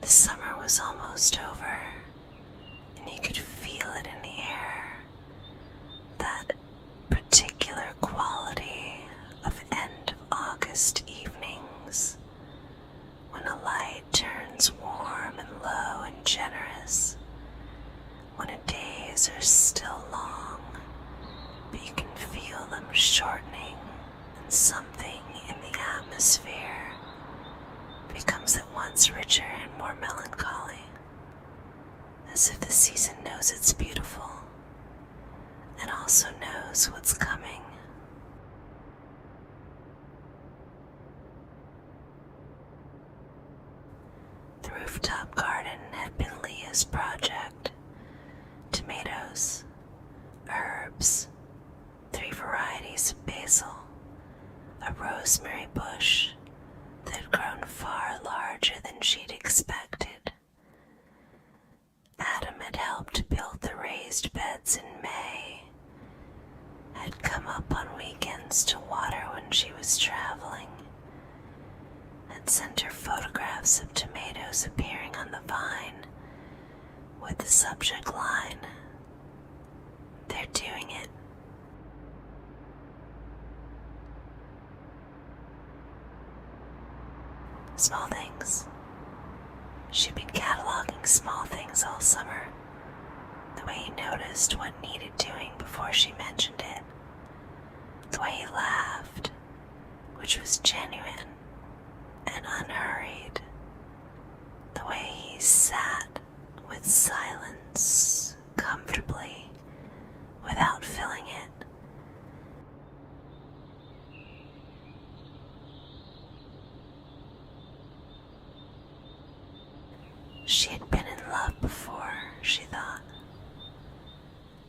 The summer was almost over, and you could feel it in the air, that particular quality of end of August evenings, when a light turns warm and low and generous, when the days are still long, but you can feel them shortening, and something in the atmosphere becomes at once richer and more melancholy, as if the season knows it's beautiful and also knows what's coming. The rooftop garden had been Leah's project. Tomatoes, herbs, 3 varieties of basil, a rosemary bush that had grown far larger than she'd expected. Adam had helped build the raised beds in May, had come up on weekends to water when she was traveling, had sent her photographs of tomatoes appearing on the vine with the subject line, "They're doing it." Small things. She'd been cataloging small things all summer, the way he noticed what needed doing before she mentioned it, the way he laughed, which was genuine and unhurried, the way he sat with silence comfortably without filling it. She had been in love before, she thought,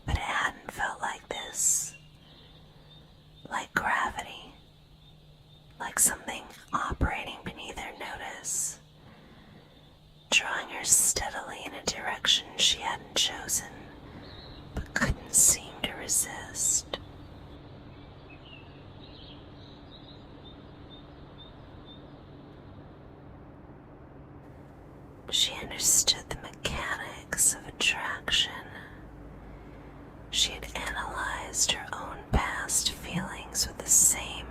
but it hadn't felt like this, like gravity, like something operating beneath her notice, drawing her steadily in a direction she hadn't chosen, but couldn't seem to resist. She understood the mechanics of attraction. She had analyzed her own past feelings with the same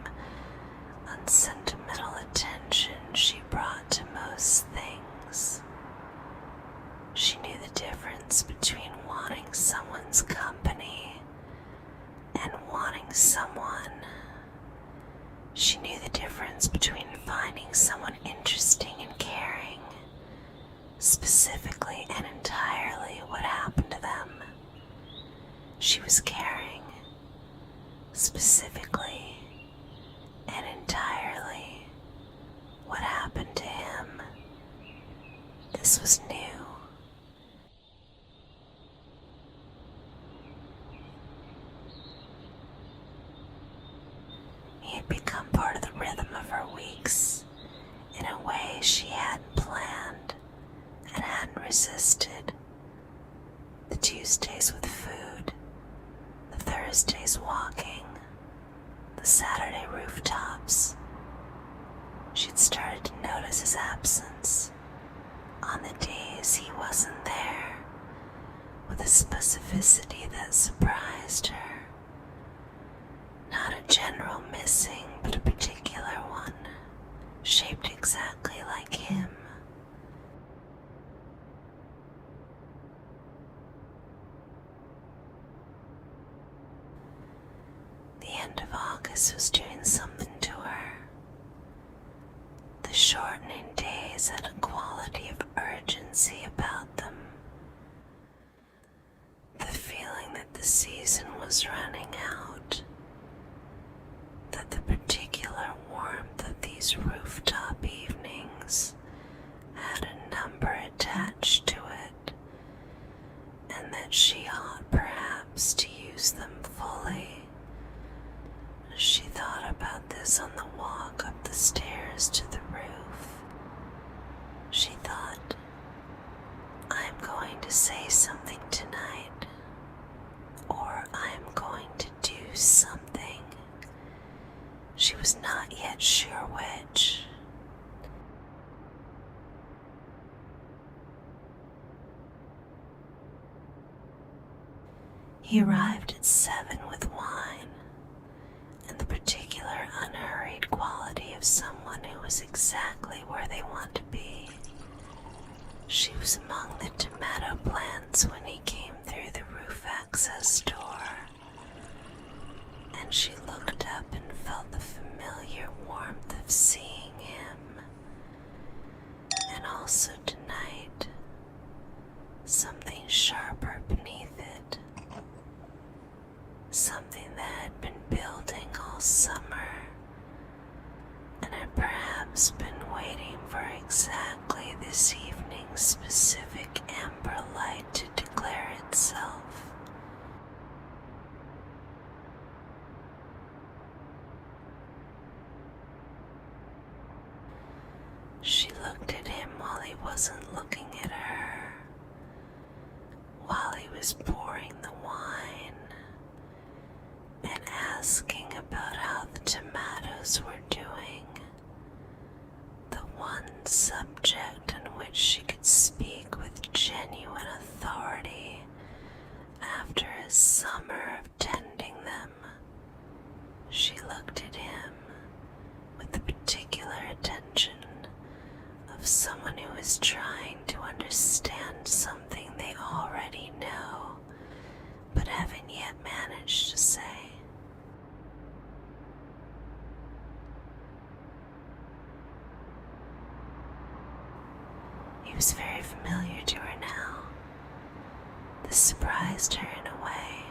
unsentimental attention she brought to most things. She knew the difference between wanting someone's company and wanting someone. She knew the difference between finding someone interesting and caring, specifically and entirely what happened to them. She was caring, specifically and entirely what happened to him. This was new. He had become part of the rhythm of her weeks in a way she hadn't planned and hadn't resisted. The Tuesdays with food, the Thursdays walking, the Saturday rooftops. She'd started to notice his absence on the days he wasn't there, with a specificity that surprised her. Not a general missing, but a particular one, shaped exactly like him. The end of August was doing something to her. The shortening days had a quality of urgency about them. The feeling that the season was running out, that the particular warmth of these rooftop evenings had a number attached to it, and that she ought perhaps to use them fully. She thought about this on the walk up the stairs to the roof. She thought, "I'm going to say something tonight, or I'm going to do something." She was not yet sure which. He arrived at 7 with wine, and the particular unhurried quality of someone who was exactly where they want to be. She was among the tomato plants when he came through the roof access door, and she looked up and felt the familiar warmth of seeing him. And also tonight, something sharper beneath it, something that had been building all summer and had perhaps been waiting for exactly this evening's specific amber light to declare itself. She looked at him while he wasn't looking at her, while he was pouring the wine and asking about how the tomatoes were doing, the one subject on which she could speak with genuine authority after a summer of tending them. She looked at him with the particular attention of someone who is trying to understand something they already know, but haven't yet managed to say. He was very familiar to her now. This surprised her in a way.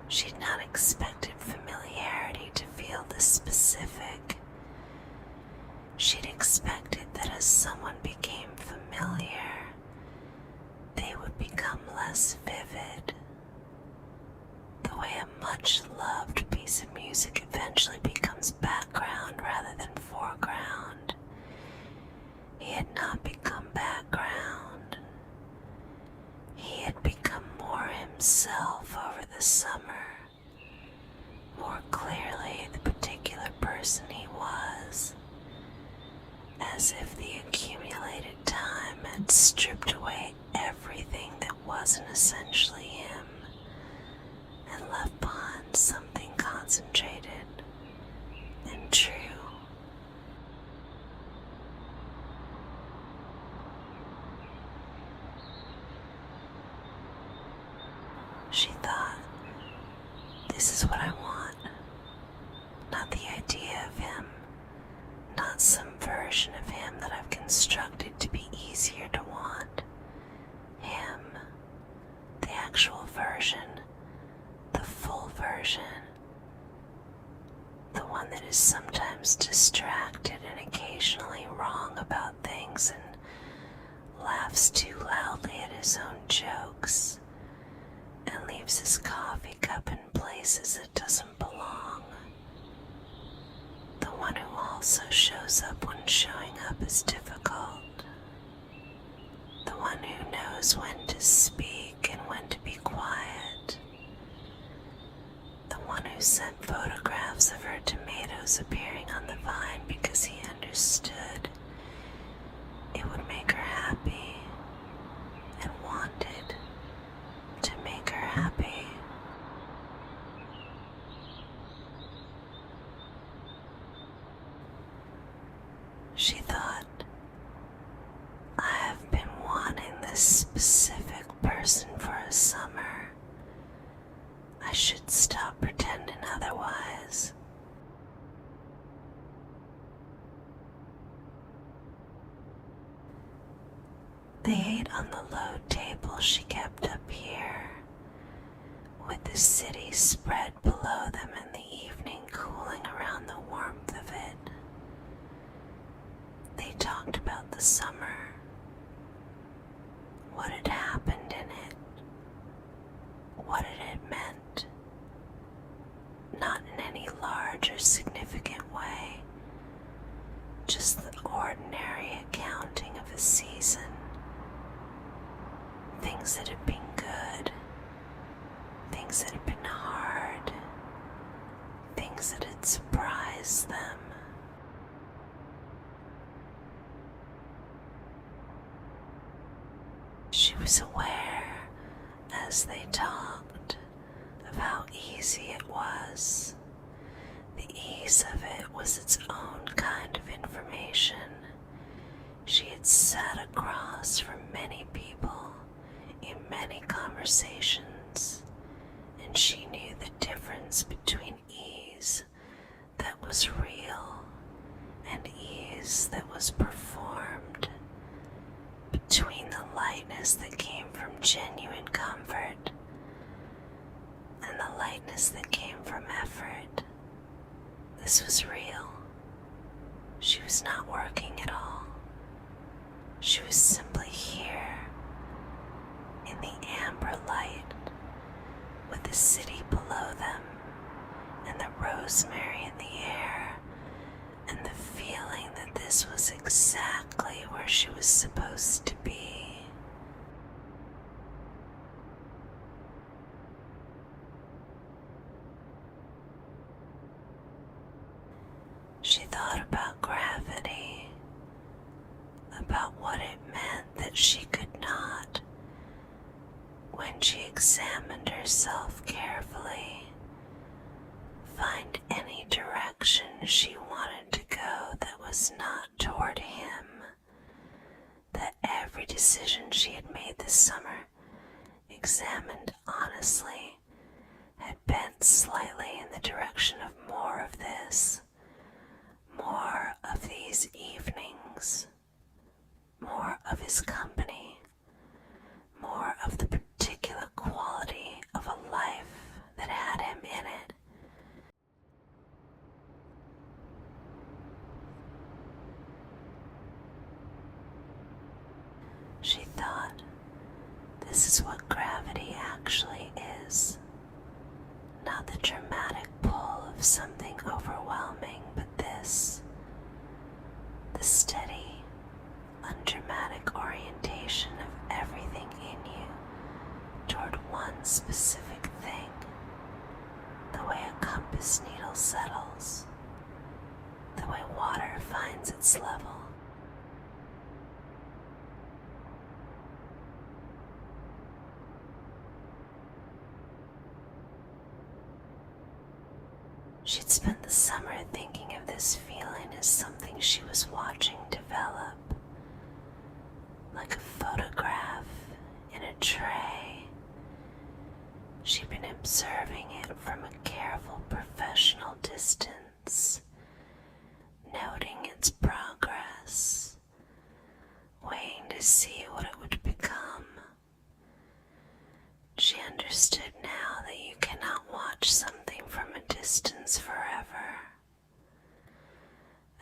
She'd not expected familiarity to feel this specific. She'd expected that as someone became familiar, they would become less vivid. The way a much-loved piece of music eventually becomes background rather than foreground. He had not become background. He had become more himself over the summer, more clearly the particular person he was, as if the accumulated time had stripped away everything that wasn't essentially him and left behind something concentrated and true. She thought, this is what I want, not the idea of him, not some version of him that I've constructed to be easier to want. Him, the actual version, the full version, the one that is sometimes distracted and occasionally wrong about things and laughs too loudly at his own jokes and leaves his coffee cup in places it doesn't belong. The one who also shows up when showing up is difficult. The one who knows when to speak and when to be quiet. The one who sent photographs of her tomatoes appearing on the vine because he understood it would make her happy and wanted to make her happy. She thought, I have been wanting this specific person for a summer. I should stop pretending otherwise. They ate on the low table she kept up here, with the city spread below them and the evening cooling around the warmth of it. They talked about the summer, what had happened in it, what it had meant, not in any large or significant way, just the ordinary accounting of a season. Things that had been good, things that had been hard, things that had surprised them. She was aware, as they talked of how easy it was. The ease of it was its own kind of information. She had sat across from many people in many conversations, and she knew the difference between ease that was real and ease that was performed, between the lightness that came from genuine comfort and the lightness that came from effort. This was real. She was not working at all. She was simply here in the amber light with the city below them and the rosemary in the air and the feeling that this was exactly where she was supposed to be. She thought about gravity, about what it meant that she could not, when she examined herself carefully, find any direction she wanted to go that was not toward him, that every decision she had made this summer, examined honestly, had bent slightly in the direction of more of this, more of these evenings, more of his company, more of the particular quality of a life that had him in it. She thought, this is what gravity actually is. Not the dramatic pull of something overwhelming, but this, the steady, undramatic orientation of everything in you toward one specific thing, the way a compass needle settles, the way water finds its level. She'd spent the summer thinking of this feeling as something she was watching develop, like a photograph in a tray. She'd been observing it from a careful professional distance, noting its progress, waiting to see what it would become. She understood now that you cannot watch something from a distance forever.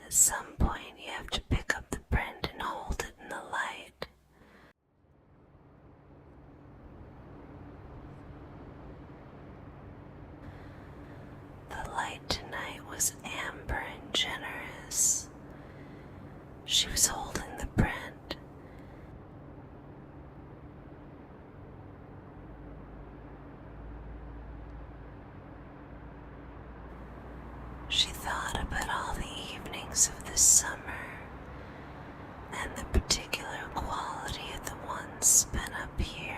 At some point you have to pick up the print and hold it in the light. The light tonight was amber and generous. She was holding the print. She thought about all the evenings of this summer and the particular quality of the ones spent up here.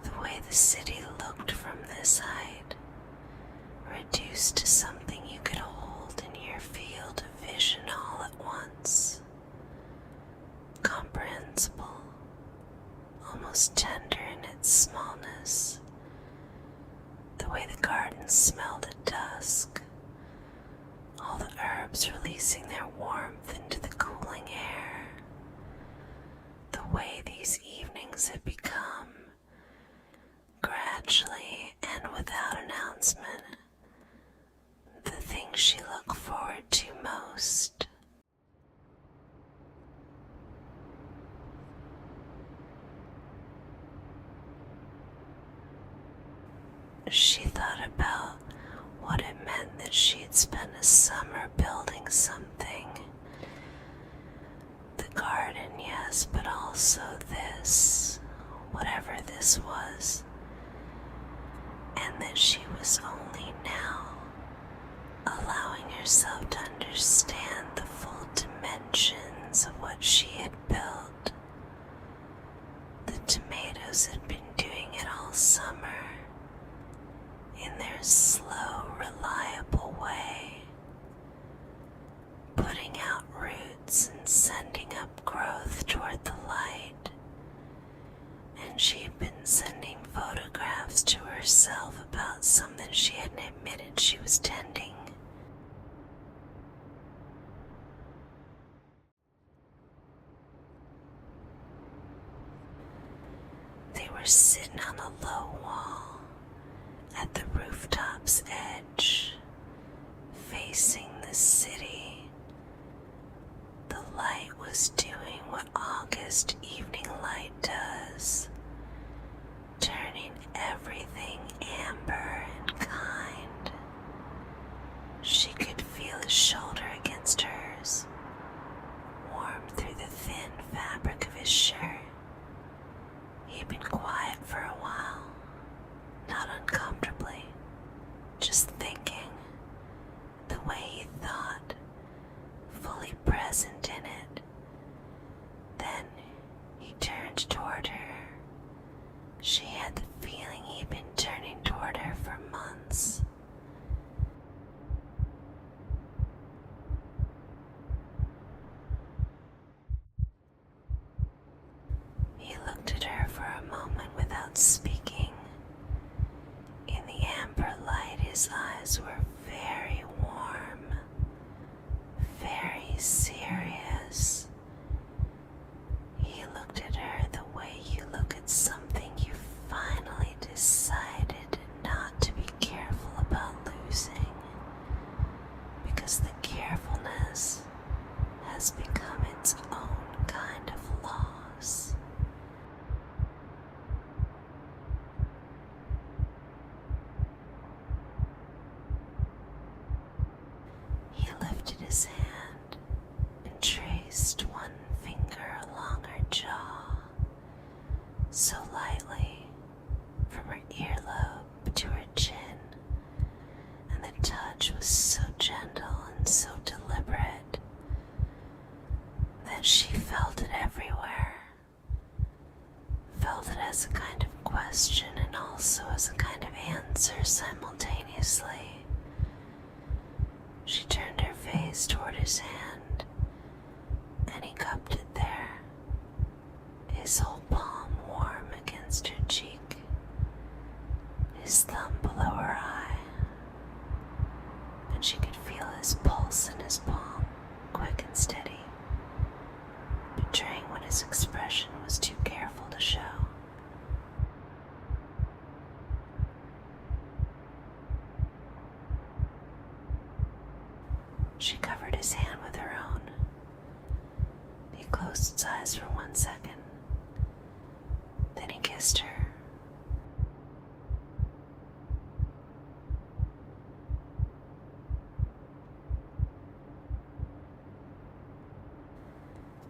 The way the city looked from this height, reduced to something you could hold in your field of vision all at once. Comprehensible, almost tender in its smallness. The way the garden smelled at dusk, all the herbs releasing their warmth into the cooling air. The way these evenings had become, gradually and without announcement, the thing she looked forward to most. She thought about what it meant that she had spent a summer building something. The garden, yes, but also this, whatever this was. And that she was only now allowing herself to understand the full dimensions of what she had built. The tomatoes had been summer in their slow, reliable way, putting out roots and sending up growth toward the light. And she'd been sending photographs to herself about something she hadn't admitted she was tending. They were sitting on a low wall at the rooftop's edge, facing the city. The light was doing what August evening light does, turning everything amber and kind. She could feel his shoulder against hers, warm through the thin fabric of his shirt. He'd been quiet for a while, not uncomfortably, just thinking, the way he thought, fully present in it. Then he turned toward her. She had the feeling he'd been turning toward her for months. He looked at her for a moment without speaking. In the amber light, his eyes were very warm, very serious. He looked at her the way you look at something you finally decided not to be careful about losing, because the carefulness has become its own kind of loss. He lifted his hand and traced one finger along her jaw, so lightly, from her earlobe to her chin, and the touch was so gentle and so deliberate that she felt it everywhere, felt it as a kind of question and also as a kind of answer simultaneously. She turned her face toward his hand, and he cupped it there, his whole palm warm against her cheek, his thumb below her eye, and she could feel his pulse in his palm, quick and steady, betraying what his expression was too careful to show. She covered his hand with her own. He closed his eyes for 1 second. Then he kissed her.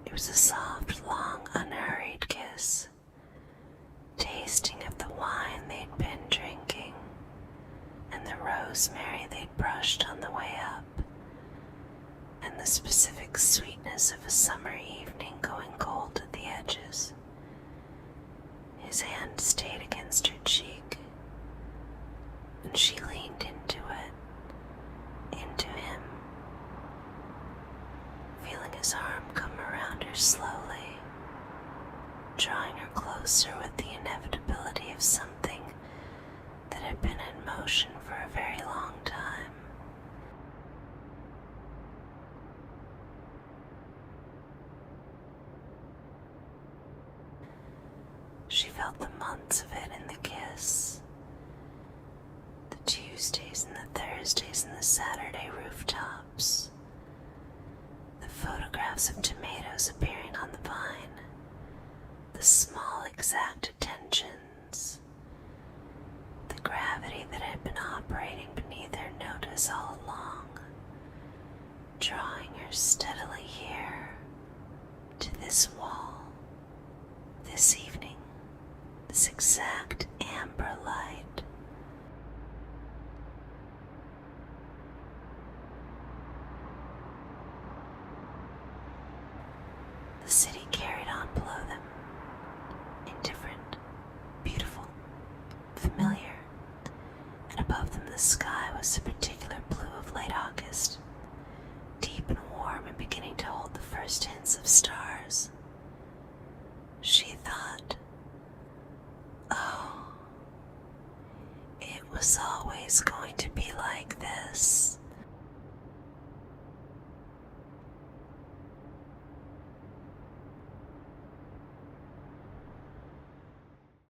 It was a soft, long, unhurried kiss, tasting of the wine they'd been drinking and the rosemary they'd brushed on the way up, and the specific sweetness of a summer evening going cold at the edges. His hand stayed against her cheek, and she leaned into him, feeling his arm come around her slowly, drawing her closer with the inevitability of something that had been in motion for a very long time. She felt the months of it in the kiss, the Tuesdays and the Thursdays and the Saturday rooftops, the photographs of tomatoes appearing on the vine, the small exact attentions, the gravity that had been operating beneath her notice all along, drawing her steadily here, to this wall, this evening. This exact amber light. The city carried on below them, indifferent, beautiful, the sky was the particular blue of late August, deep and warm and beginning to hold the first hints of stars. She thought, oh, it was always going to be like this.